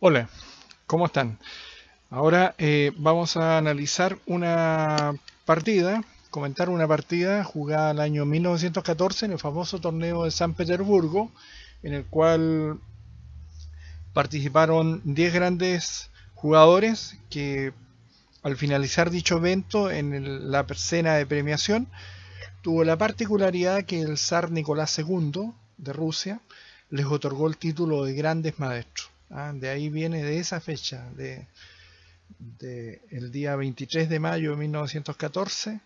Hola, ¿cómo están? Ahora vamos a analizar una partida, comentar una partida jugada el año 1914 en el famoso torneo de San Petersburgo, en el cual participaron 10 grandes jugadores que al finalizar dicho evento la cena de premiación tuvo la particularidad que el zar Nicolás II de Rusia les otorgó el título de grandes maestros. De ahí viene de esa fecha, el día 23 de mayo de 1914,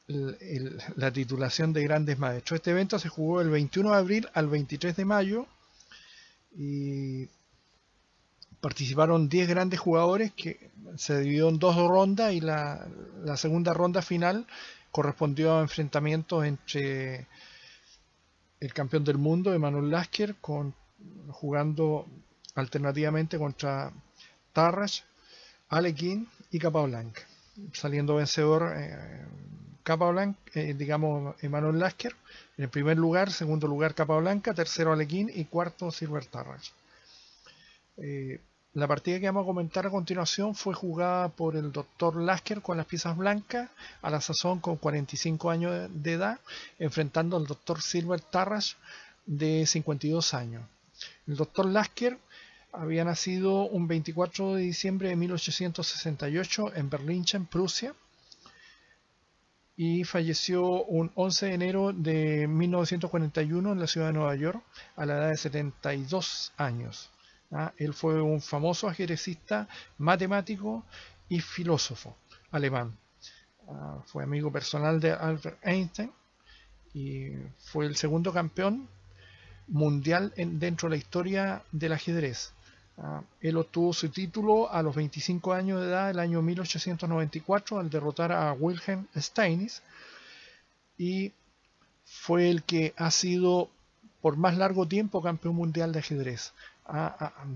la titulación de grandes maestros. Este evento se jugó del 21 de abril al 23 de mayo y participaron 10 grandes jugadores que se dividió en dos rondas y la segunda ronda final correspondió a enfrentamientos entre el campeón del mundo, Emanuel Lasker, jugando alternativamente contra Tarras, Alekhine y Capablanca, saliendo vencedor Capablanca, digamos Emanuel Lasker en el primer lugar, segundo lugar Capablanca, tercero Alekhine y cuarto Silver Tarras. La partida que vamos a comentar a continuación fue jugada por el Dr. Lasker con las piezas blancas, a la sazón con 45 años de edad, enfrentando al Dr. Silver Tarras de 52 años. El Dr. Lasker había nacido un 24 de diciembre de 1868 en Berlingen, Prusia, y falleció un 11 de enero de 1941 en la ciudad de Nueva York a la edad de 72 años. Él fue un famoso ajedrecista, matemático y filósofo alemán. Fue amigo personal de Albert Einstein y fue el segundo campeón mundial dentro de la historia del ajedrez. Él obtuvo su título a los 25 años de edad, el año 1894, al derrotar a Wilhelm Steinitz, y fue el que ha sido por más largo tiempo campeón mundial de ajedrez,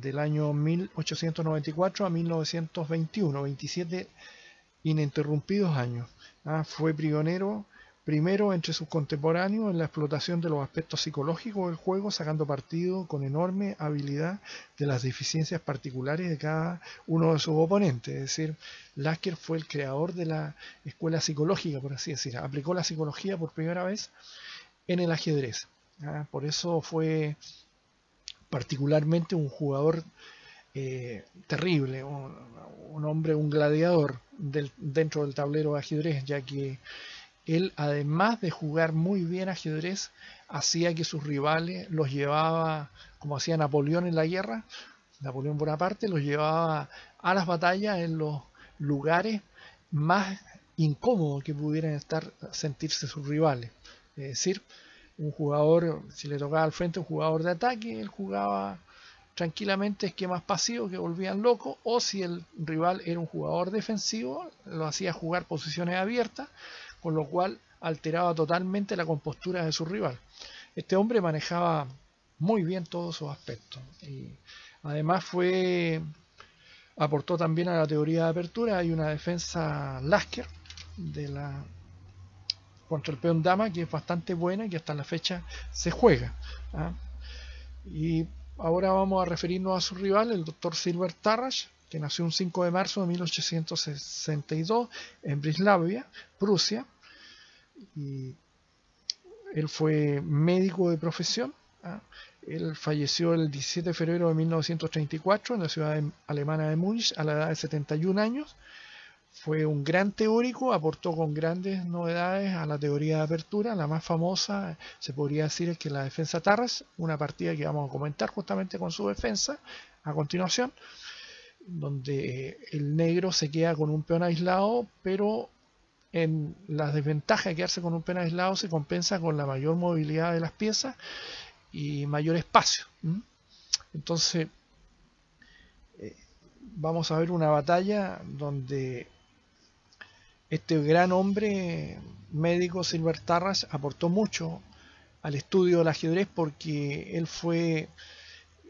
del año 1894 a 1921, 27 ininterrumpidos años. Fue pionero primero entre sus contemporáneos en la explotación de los aspectos psicológicos del juego, sacando partido con enorme habilidad de las deficiencias particulares de cada uno de sus oponentes. Es decir, Lasker fue el creador de la escuela psicológica, por así decir. Aplicó la psicología por primera vez en el ajedrez. Por eso fue particularmente un jugador terrible, un hombre, un gladiador dentro del tablero de ajedrez, ya que él, además de jugar muy bien ajedrez, hacía que sus rivales los llevaba, como hacía Napoleón en la guerra, Napoleón Bonaparte los llevaba a las batallas en los lugares más incómodos que pudieran sentirse sus rivales. Es decir, un jugador, si le tocaba al frente un jugador de ataque, él jugaba tranquilamente esquemas pasivos que volvían locos, o si el rival era un jugador defensivo, lo hacía jugar posiciones abiertas, con lo cual alteraba totalmente la compostura de su rival. Este hombre manejaba muy bien todos sus aspectos y además aportó también a la teoría de apertura. Hay una defensa Lasker contra el peón dama que es bastante buena y que hasta la fecha se juega. Y ahora vamos a referirnos a su rival, el Dr. Silver Tarras, que nació un 5 de marzo de 1862 en Breslavia, Prusia. Y él fue médico de profesión. Él falleció el 17 de febrero de 1934 en la ciudad alemana de Múnich a la edad de 71 años. Fue un gran teórico, aportó con grandes novedades a la teoría de apertura. La más famosa, se podría decir, es que la defensa Tarras, una partida que vamos a comentar justamente con su defensa a continuación, donde el negro se queda con un peón aislado, pero en la desventaja de quedarse con un peón aislado se compensa con la mayor movilidad de las piezas y mayor espacio. Entonces, vamos a ver una batalla donde este gran hombre médico Silver Tarras aportó mucho al estudio del ajedrez, porque él fue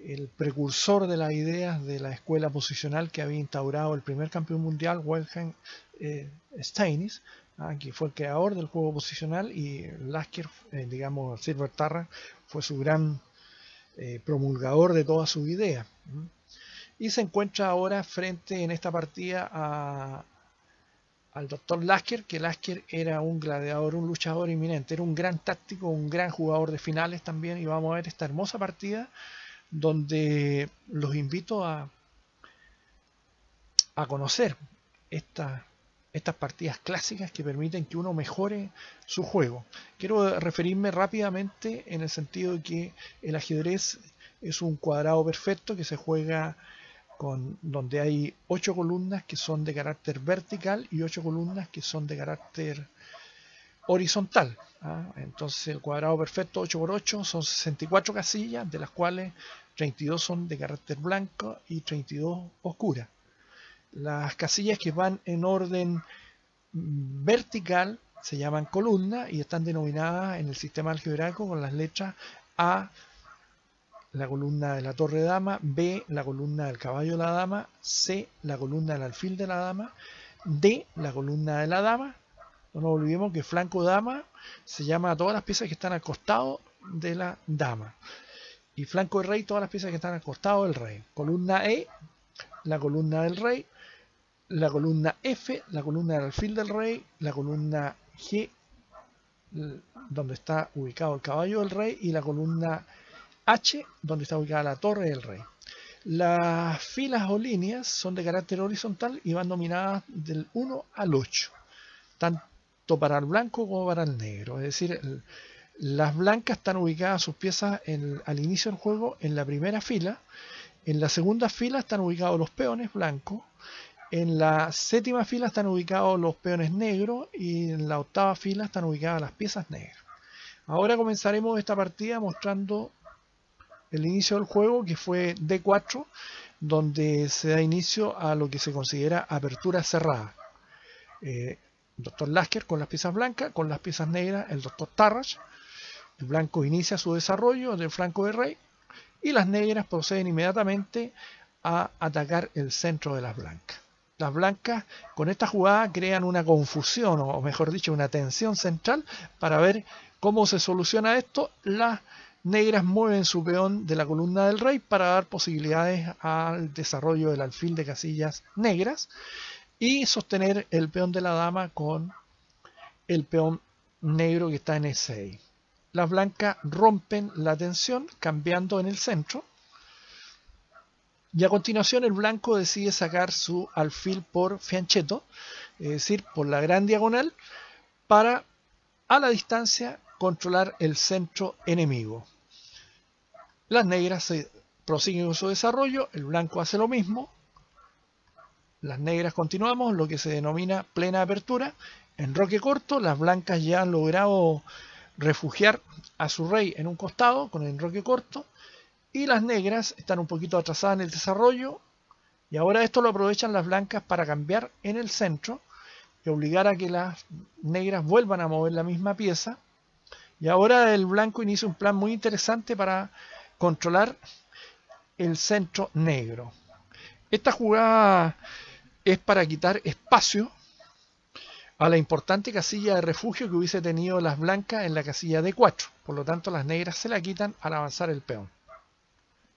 el precursor de las ideas de la escuela posicional que había instaurado el primer campeón mundial, Wilhelm Steinitz, que fue el creador del juego posicional, y Lasker, digamos, Silver Tarras, fue su gran promulgador de todas sus ideas. y se encuentra ahora frente en esta partida al Dr. Lasker, que Lasker era un gladiador, un luchador inminente, era un gran táctico, un gran jugador de finales también, y vamos a ver esta hermosa partida donde los invito a conocer estas partidas clásicas que permiten que uno mejore su juego. Quiero referirme rápidamente en el sentido de que el ajedrez es un cuadrado perfecto que se juega donde hay 8 columnas que son de carácter vertical y 8 columnas que son de carácter horizontal. Entonces el cuadrado perfecto 8 por 8 son 64 casillas, de las cuales 32 son de carácter blanco y 32 oscuras. Las casillas que van en orden vertical se llaman columnas y están denominadas en el sistema algebraico con las letras A, la columna de la torre de dama, B, la columna del caballo de la dama, C, la columna del alfil de la dama, D, la columna de la dama. No nos olvidemos que flanco dama se llama a todas las piezas que están al costado de la dama, y flanco de rey todas las piezas que están al costado del rey. Columna E, la columna del rey, la columna F, la columna del alfil del rey, la columna G, donde está ubicado el caballo del rey, y la columna H, donde está ubicada la torre del rey. Las filas o líneas son de carácter horizontal y van dominadas del 1 al 8, tanto para el blanco como para el negro. Es decir, las blancas están ubicadas sus piezas al inicio del juego en la primera fila. En la segunda fila están ubicados los peones blancos. En la séptima fila están ubicados los peones negros y en la octava fila están ubicadas las piezas negras. Ahora comenzaremos esta partida mostrando el inicio del juego, que fue D4, donde se da inicio a lo que se considera apertura cerrada. Dr. Lasker con las piezas blancas, con las piezas negras el Dr. Tarrasch. El blanco inicia su desarrollo del flanco de rey y las negras proceden inmediatamente a atacar el centro de las blancas. Las blancas con esta jugada crean una confusión, o mejor dicho, una tensión central para ver cómo se soluciona esto. Las negras mueven su peón de la columna del rey para dar posibilidades al desarrollo del alfil de casillas negras y sostener el peón de la dama con el peón negro que está en E6. Las blancas rompen la tensión cambiando en el centro y a continuación el blanco decide sacar su alfil por fianchetto, es decir, por la gran diagonal, para a la distancia controlar el centro enemigo. Las negras prosiguen con su desarrollo, el blanco hace lo mismo, las negras continuamos, lo que se denomina plena apertura. En roque corto, las blancas ya han logrado refugiar a su rey en un costado con el enroque corto, y las negras están un poquito atrasadas en el desarrollo, y ahora esto lo aprovechan las blancas para cambiar en el centro y obligar a que las negras vuelvan a mover la misma pieza. Y ahora el blanco inicia un plan muy interesante para controlar el centro negro. Esta jugada es para quitar espacio a la importante casilla de refugio que hubiese tenido las blancas en la casilla D4. Por lo tanto, las negras se la quitan al avanzar el peón.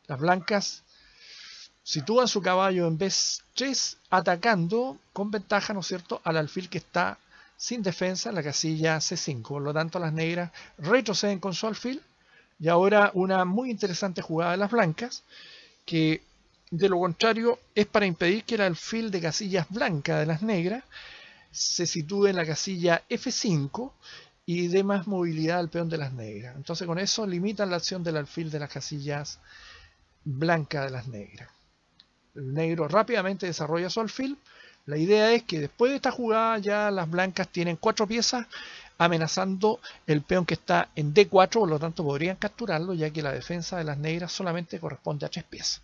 Las blancas sitúan su caballo en B3 atacando con ventaja, ¿no es cierto?, al alfil que está sin defensa en la casilla C5. Por lo tanto, las negras retroceden con su alfil. Y ahora una muy interesante jugada de las blancas, que de lo contrario es para impedir que el alfil de casillas blancas de las negras se sitúe en la casilla F5 y dé más movilidad al peón de las negras. Entonces con eso limitan la acción del alfil de las casillas blancas de las negras. El negro rápidamente desarrolla su alfil. La idea es que después de esta jugada ya las blancas tienen 4 piezas amenazando el peón que está en D4, por lo tanto podrían capturarlo, ya que la defensa de las negras solamente corresponde a 3 piezas.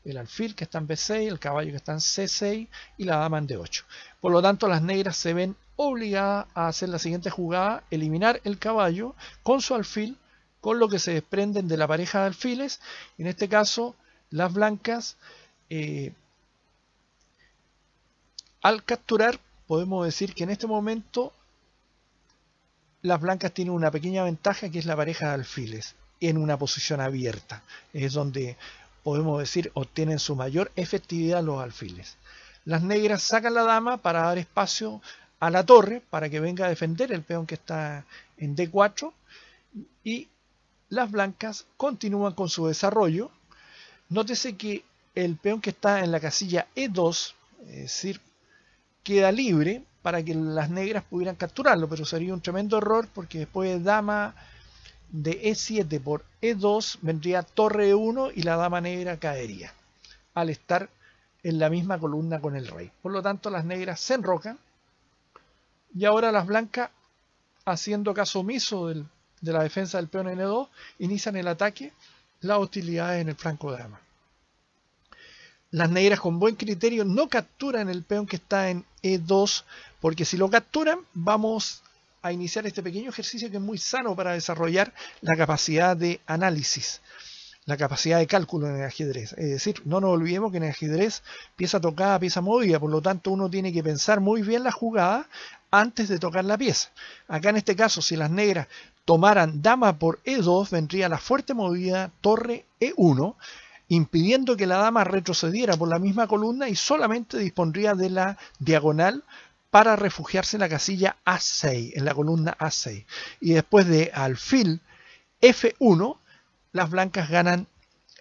El alfil que está en B6, el caballo que está en C6 y la dama en D8. Por lo tanto, las negras se ven obligadas a hacer la siguiente jugada: eliminar el caballo con su alfil, con lo que se desprenden de la pareja de alfiles. En este caso, las blancas, al capturar, podemos decir que en este momento las blancas tienen una pequeña ventaja, que es la pareja de alfiles en una posición abierta. Es donde podemos decir, obtienen su mayor efectividad los alfiles. Las negras sacan la dama para dar espacio a la torre, para que venga a defender el peón que está en D4, y las blancas continúan con su desarrollo. Nótese que el peón que está en la casilla E2, es decir, queda libre para que las negras pudieran capturarlo, pero sería un tremendo error porque después de dama de E7 por E2 vendría torre E1 y la dama negra caería al estar en la misma columna con el rey. Por lo tanto, las negras se enrocan y ahora las blancas, haciendo caso omiso de la defensa del peón en E2, inician el ataque, las hostilidades en el flanco de dama. Las negras con buen criterio no capturan el peón que está en E2, porque si lo capturan vamos a iniciar este pequeño ejercicio que es muy sano para desarrollar la capacidad de análisis, la capacidad de cálculo en el ajedrez. Es decir, no nos olvidemos que en el ajedrez pieza tocada, pieza movida, por lo tanto uno tiene que pensar muy bien la jugada antes de tocar la pieza. Acá en este caso, si las negras tomaran dama por E2, vendría la fuerte movida torre E1, impidiendo que la dama retrocediera por la misma columna y solamente dispondría de la diagonal para refugiarse en la casilla A6, en la columna A6. Y después de alfil F1, las blancas ganan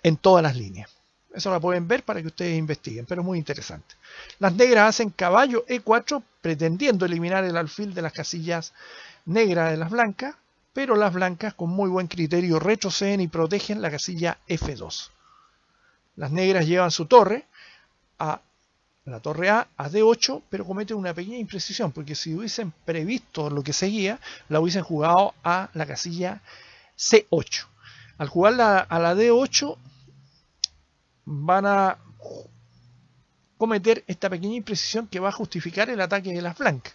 en todas las líneas. Eso la pueden ver para que ustedes investiguen, pero es muy interesante. Las negras hacen caballo E4, pretendiendo eliminar el alfil de las casillas negras de las blancas, pero las blancas con muy buen criterio retroceden y protegen la casilla F2. Las negras llevan su torre a la torre A D8, pero cometen una pequeña imprecisión, porque si hubiesen previsto lo que seguía, la hubiesen jugado a la casilla C8. Al jugarla a la D8, van a cometer esta pequeña imprecisión que va a justificar el ataque de las blancas.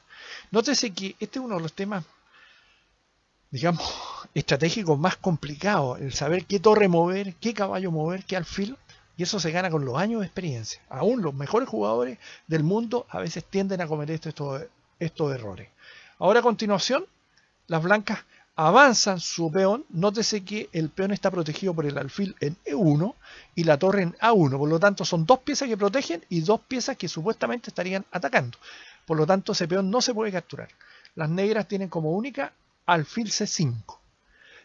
Nótese que este es uno de los temas, digamos, estratégicos más complicados, el saber qué torre mover, qué caballo mover, qué alfil. Y eso se gana con los años de experiencia. Aún los mejores jugadores del mundo a veces tienden a cometer estos errores. Ahora a continuación, las blancas avanzan su peón. Nótese que el peón está protegido por el alfil en E1 y la torre en A1. Por lo tanto, son dos piezas que protegen y dos piezas que supuestamente estarían atacando. Por lo tanto, ese peón no se puede capturar. Las negras tienen como única alfil C5.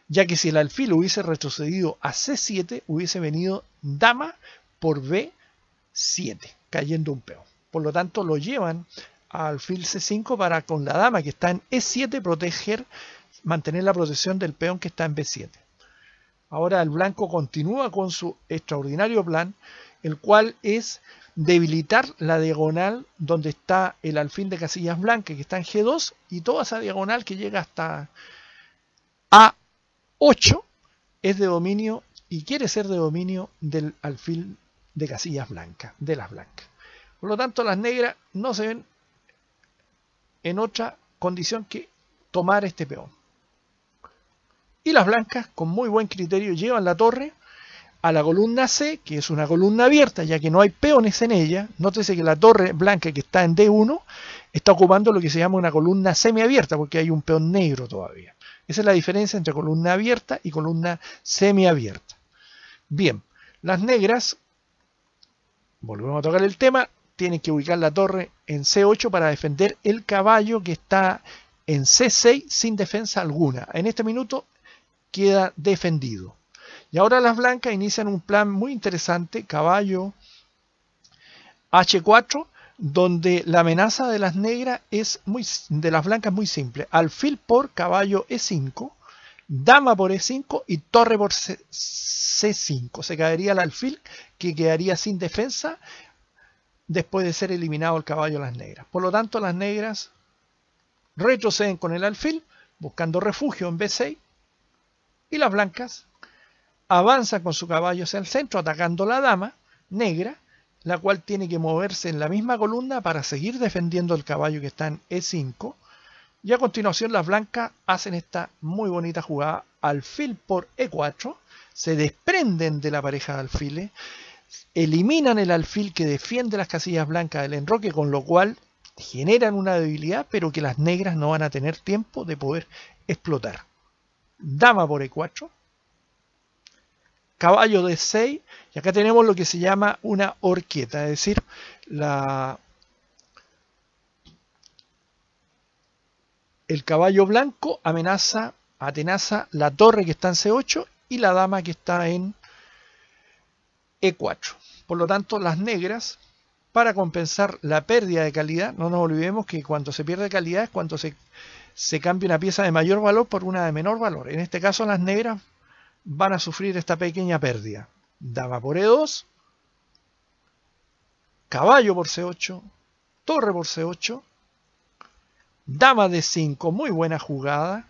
Ya que si el alfil hubiese retrocedido a C7, hubiese venido dama por B7, cayendo un peón. Por lo tanto, lo llevan a alfil C5 para con la dama que está en E7 mantener la protección del peón que está en B7. Ahora el blanco continúa con su extraordinario plan, el cual es debilitar la diagonal donde está el alfil de casillas blancas, que está en G2, y toda esa diagonal que llega hasta A8 es de dominio y quiere ser de dominio del alfil de casillas blancas, de las blancas. Por lo tanto, las negras no se ven en otra condición que tomar este peón. Y las blancas, con muy buen criterio, llevan la torre a la columna C, que es una columna abierta, ya que no hay peones en ella. Nótese que la torre blanca que está en D1 está ocupando lo que se llama una columna semiabierta, porque hay un peón negro todavía. Esa es la diferencia entre columna abierta y columna semiabierta. Bien, las negras, volvemos a tocar el tema, tienen que ubicar la torre en C8 para defender el caballo que está en C6 sin defensa alguna. En este minuto queda defendido. Y ahora las blancas inician un plan muy interesante, caballo H4, donde la amenaza de las negras de las blancas es muy simple. Alfil por caballo E5, dama por E5 y torre por C5. Se caería el alfil, que quedaría sin defensa después de ser eliminado el caballo de las negras. Por lo tanto, las negras retroceden con el alfil, buscando refugio en B6, y las blancas avanzan con su caballo hacia el centro, atacando la dama negra, la cual tiene que moverse en la misma columna para seguir defendiendo el caballo que está en E5. Y a continuación las blancas hacen esta muy bonita jugada, alfil por E4, se desprenden de la pareja de alfiles, eliminan el alfil que defiende las casillas blancas del enroque, con lo cual generan una debilidad, pero que las negras no van a tener tiempo de poder explotar. Dama por E4, caballo D6, y acá tenemos lo que se llama una horqueta, es decir, el caballo blanco atenaza la torre que está en C8 y la dama que está en E4. Por lo tanto, las negras, para compensar la pérdida de calidad, no nos olvidemos que cuando se pierde calidad es cuando se cambia una pieza de mayor valor por una de menor valor. En este caso, las negras van a sufrir esta pequeña pérdida. Dama por E2, caballo por C8, torre por C8, dama D5, muy buena jugada,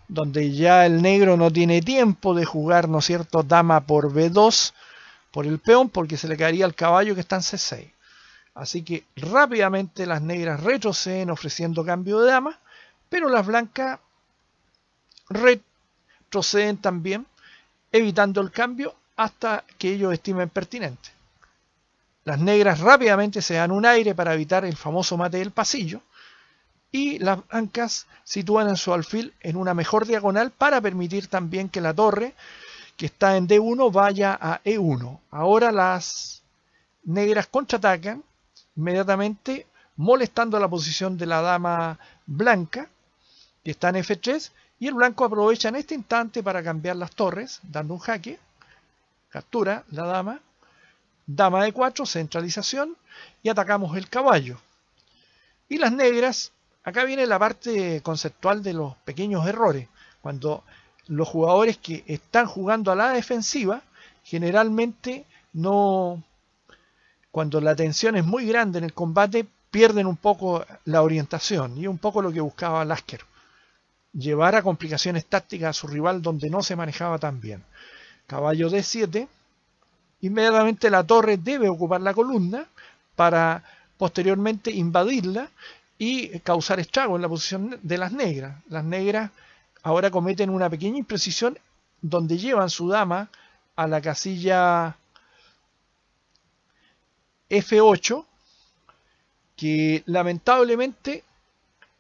donde ya el negro no tiene tiempo de jugar, ¿no es cierto?, dama por B2 por el peón, porque se le caería el caballo que está en C6. Así que rápidamente las negras retroceden ofreciendo cambio de dama, pero las blancas retroceden también, evitando el cambio hasta que ellos estimen pertinente. Las negras rápidamente se dan un aire para evitar el famoso mate del pasillo, y las blancas sitúan en su alfil en una mejor diagonal para permitir también que la torre que está en D1 vaya a E1. Ahora las negras contraatacan inmediatamente, molestando la posición de la dama blanca que está en F3, y el blanco aprovecha en este instante para cambiar las torres, dando un jaque, captura la dama, dama D4, centralización, y atacamos el caballo. Y las negras, acá viene la parte conceptual de los pequeños errores, cuando los jugadores que están jugando a la defensiva, generalmente no, cuando la tensión es muy grande en el combate, pierden un poco la orientación, y un poco lo que buscaba Lasker, llevar a complicaciones tácticas a su rival donde no se manejaba tan bien. Caballo D7, inmediatamente la torre debe ocupar la columna para posteriormente invadirla y causar estrago en la posición de las negras. Las negras ahora cometen una pequeña imprecisión donde llevan su dama a la casilla F8, que lamentablemente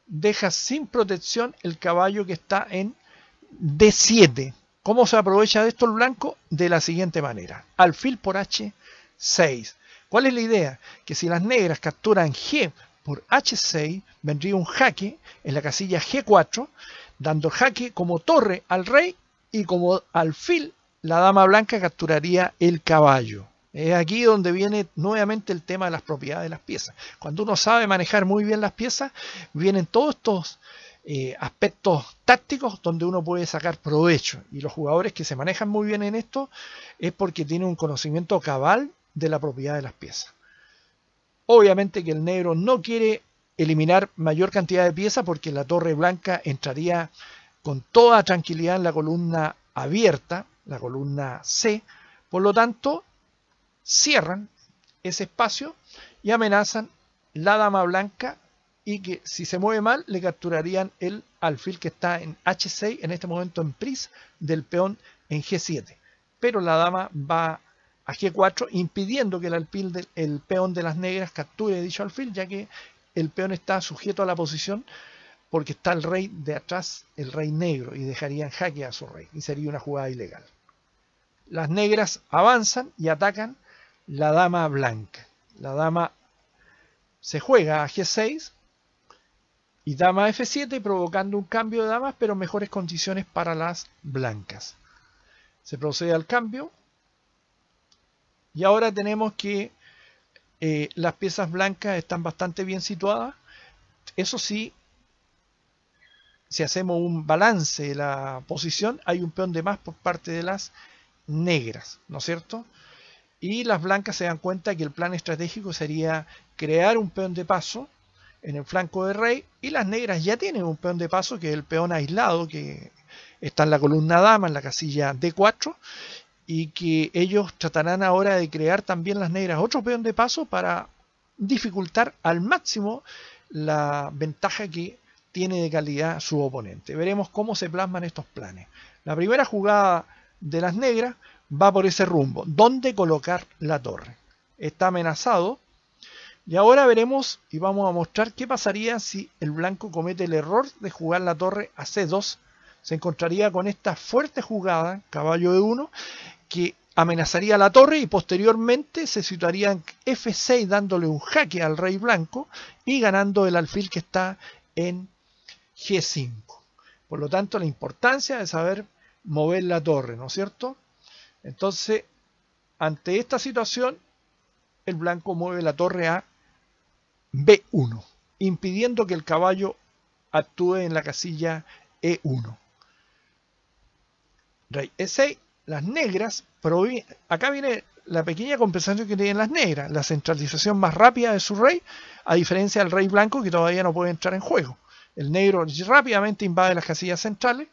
deja sin protección el caballo que está en D7. ¿Cómo se aprovecha de esto el blanco? De la siguiente manera: alfil por H6. ¿Cuál es la idea? Que si las negras capturan G por H6, vendría un jaque en la casilla G4, dando jaque como torre al rey, y como alfil la dama blanca capturaría el caballo. Es aquí donde viene nuevamente el tema de las propiedades de las piezas. Cuando uno sabe manejar muy bien las piezas, vienen todos estos aspectos tácticos donde uno puede sacar provecho. Y los jugadores que se manejan muy bien en esto es porque tienen un conocimiento cabal de la propiedad de las piezas. Obviamente que el negro no quiere eliminar mayor cantidad de piezas porque la torre blanca entraría con toda tranquilidad en la columna abierta, la columna C. Por lo tanto, cierran ese espacio y amenazan la dama blanca, y que si se mueve mal le capturarían el alfil que está en H6, en este momento en prise del peón en G7. Pero la dama va a G4, impidiendo que el peón de las negras capture dicho alfil, ya que el peón está sujeto a la posición porque está el rey de atrás, el rey negro, y dejarían jaque a su rey, y sería una jugada ilegal. Las negras avanzan y atacan la dama blanca. La dama se juega a G6 y dama F7, provocando un cambio de damas, pero mejores condiciones para las blancas. Se procede al cambio, y ahora tenemos que las piezas blancas están bastante bien situadas. Eso sí, si hacemos un balance de la posición, hay un peón de más por parte de las negras, ¿no es cierto? Y las blancas se dan cuenta que el plan estratégico sería crear un peón de paso en el flanco de rey, y las negras ya tienen un peón de paso, que es el peón aislado, que está en la columna dama, en la casilla D4, y que ellos tratarán ahora de crear también las negras otro peón de paso para dificultar al máximo la ventaja que tiene de calidad su oponente. Veremos cómo se plasman estos planes. La primera jugada de las negras va por ese rumbo: ¿dónde colocar la torre? Está amenazado, y ahora veremos y vamos a mostrar qué pasaría si el blanco comete el error de jugar la torre a C2. Se encontraría con esta fuerte jugada, caballo E1, que amenazaría la torre y posteriormente se situaría en F6 dándole un jaque al rey blanco y ganando el alfil que está en G5. Por lo tanto, la importancia de saber mover la torre, ¿no es cierto? Entonces, ante esta situación, el blanco mueve la torre a B1, impidiendo que el caballo actúe en la casilla E1. Rey E6, las negras, acá viene la pequeña compensación que tienen las negras, la centralización más rápida de su rey, a diferencia del rey blanco que todavía no puede entrar en juego. El negro rápidamente invade las casillas centrales,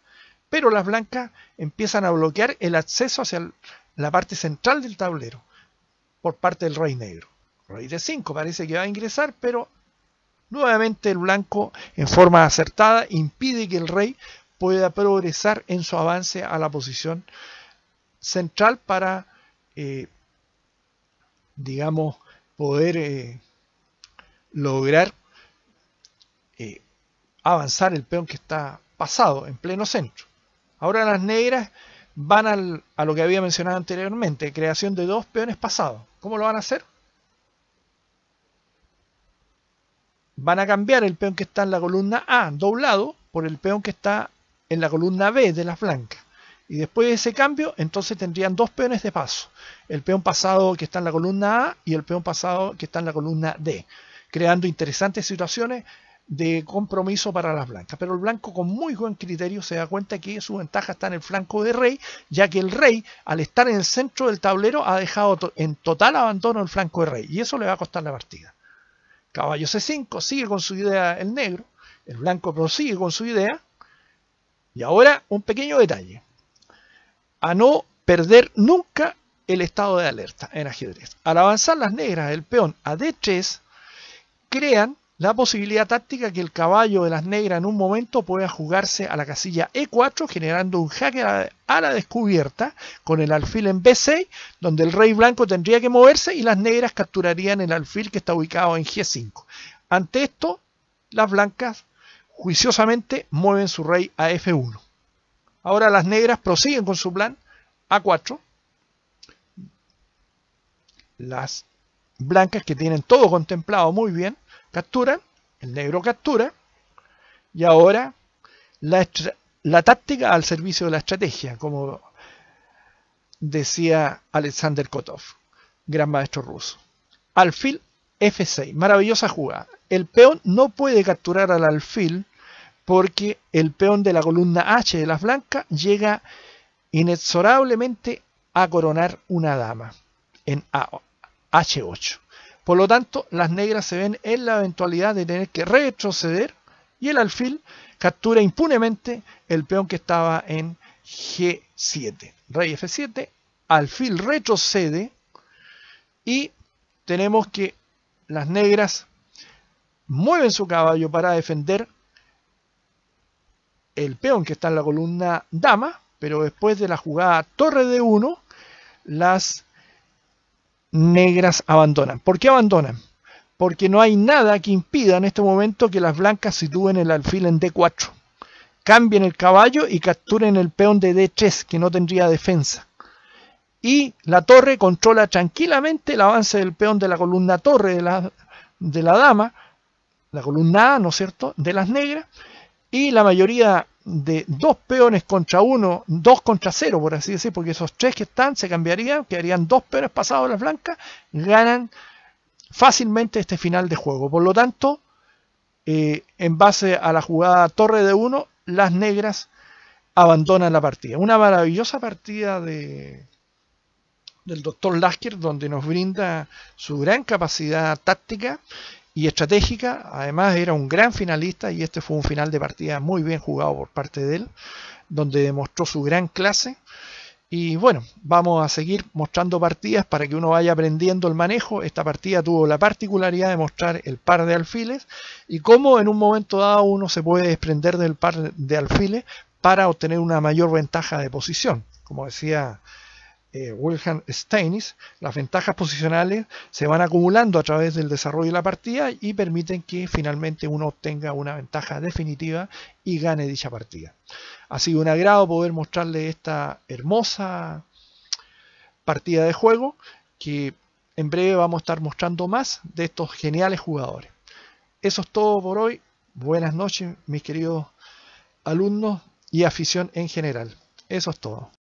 pero las blancas empiezan a bloquear el acceso hacia la parte central del tablero por parte del rey negro. Rey D5 parece que va a ingresar, pero nuevamente el blanco, en forma acertada, impide que el rey pueda progresar en su avance a la posición central para, digamos, poder lograr avanzar el peón que está pasado en pleno centro. Ahora las negras van a lo que había mencionado anteriormente, creación de dos peones pasados. ¿Cómo lo van a hacer? Van a cambiar el peón que está en la columna A doblado por el peón que está en la columna B de las blancas. Y después de ese cambio, entonces tendrían dos peones de paso. El peón pasado que está en la columna A y el peón pasado que está en la columna D, creando interesantes situaciones de compromiso para las blancas. Pero el blanco, con muy buen criterio, se da cuenta que su ventaja está en el flanco de rey, ya que el rey, al estar en el centro del tablero, ha dejado en total abandono el flanco de rey, y eso le va a costar la partida. Caballo C5, sigue con su idea el negro, el blanco prosigue con su idea, y ahora un pequeño detalle, a no perder nunca el estado de alerta en ajedrez. Al avanzar las negras el peón a D3, crean la posibilidad táctica que el caballo de las negras en un momento pueda jugarse a la casilla E4, generando un jaque a la descubierta con el alfil en B6, donde el rey blanco tendría que moverse y las negras capturarían el alfil que está ubicado en G5. Ante esto, las blancas juiciosamente mueven su rey a F1. Ahora las negras prosiguen con su plan A4. Las blancas, que tienen todo contemplado muy bien, capturan, el negro captura, y ahora la táctica al servicio de la estrategia, como decía Alexander Kotov, gran maestro ruso. Alfil F6, maravillosa jugada. El peón no puede capturar al alfil porque el peón de la columna H de las blancas llega inexorablemente a coronar una dama en H8. Por lo tanto, las negras se ven en la eventualidad de tener que retroceder y el alfil captura impunemente el peón que estaba en G7. Rey F7, alfil retrocede y tenemos que las negras mueven su caballo para defender el peón que está en la columna dama, pero después de la jugada torre D1, las negras abandonan. ¿Por qué abandonan? Porque no hay nada que impida en este momento que las blancas sitúen el alfil en D4, cambien el caballo y capturen el peón de D3, que no tendría defensa. Y la torre controla tranquilamente el avance del peón de la columna torre de la dama, la columna A, ¿no es cierto?, de las negras, y la mayoría de dos peones contra uno, 2 contra 0, por así decir, porque esos tres que están se cambiarían, quedarían dos peones pasados a las blancas, ganan fácilmente este final de juego. Por lo tanto, en base a la jugada torre de 1, las negras abandonan la partida. Una maravillosa partida del Dr. Lasker, donde nos brinda su gran capacidad táctica y estratégica. Además era un gran finalista y este fue un final de partida muy bien jugado por parte de él, donde demostró su gran clase. Y bueno, vamos a seguir mostrando partidas para que uno vaya aprendiendo el manejo. Esta partida tuvo la particularidad de mostrar el par de alfiles y cómo en un momento dado uno se puede desprender del par de alfiles para obtener una mayor ventaja de posición. Como decía Wilhelm Steinitz, las ventajas posicionales se van acumulando a través del desarrollo de la partida y permiten que finalmente uno obtenga una ventaja definitiva y gane dicha partida. Ha sido un agrado poder mostrarle esta hermosa partida de juego, que en breve vamos a estar mostrando más de estos geniales jugadores. Eso es todo por hoy. Buenas noches, mis queridos alumnos y afición en general. Eso es todo.